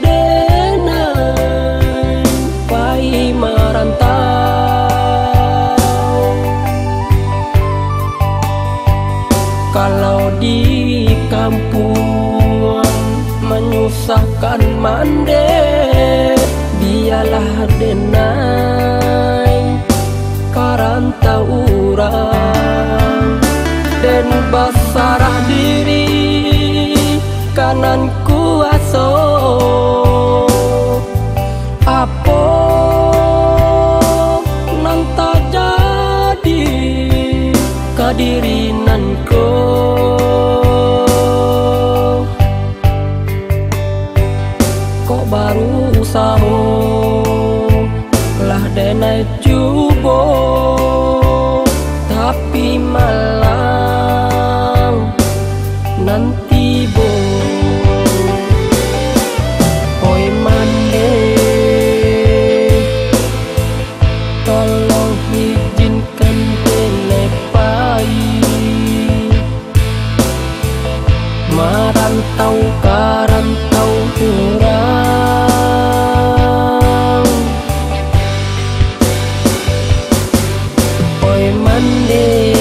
denai pai merantau. Kalau di kampung menyusahkan mande, biarlah denai karantau urang. Den basarah diri kanan kuaso, apo nanta jadi kadirinanku. Kok baru saho lah denai cubo, tapi malang nanti bo. Oi mande, tolong izinkan denai pai merantau karantau urang. Oi mande,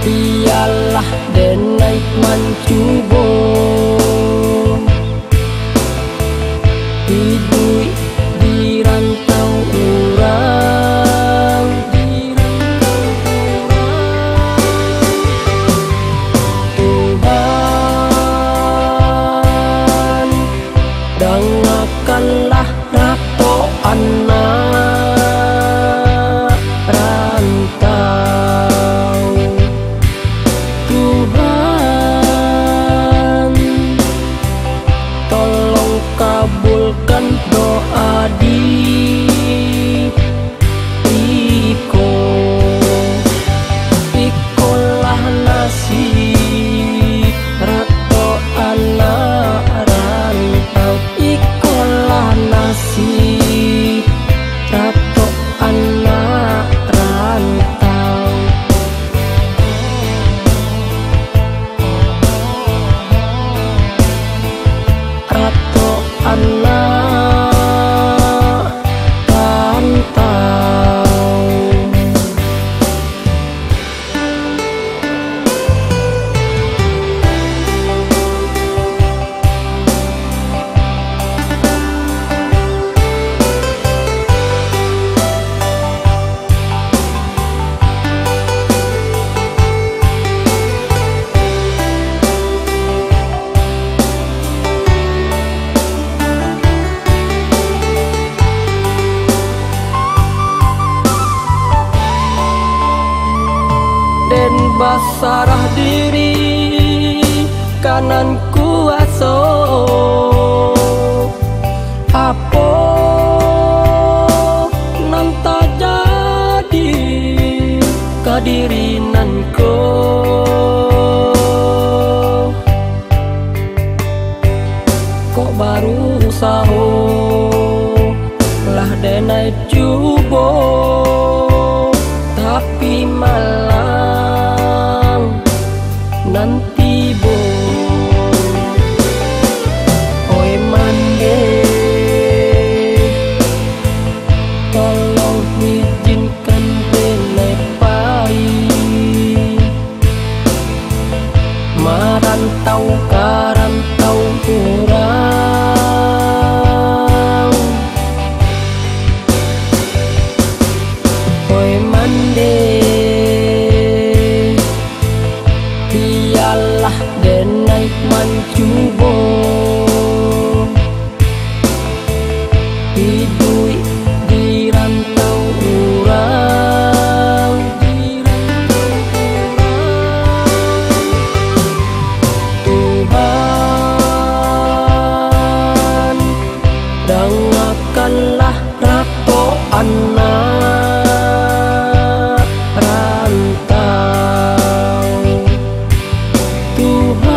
biarlah denai mancubo hidup di rantau urang. Tuhan dengarkanlah rato anak rantau. Tuhan tolong kabulkan doa Iko. Ikolah nasib rato anak rantau. Ikolah nasib rato anak rantau. Rato anak rantau. Den basarah diri kanan kuaso, apo nanta jadi kadirinanku. Kok baru saho lah denai cubo, tapi malang nanti bo. Oi mande, tolong izinkan denai pai merantau karantau urang. Oi mande, biarlah denai mancubo hidup di rantau urang. Tuhan dengarkanlah rato anak rantau. Tuhan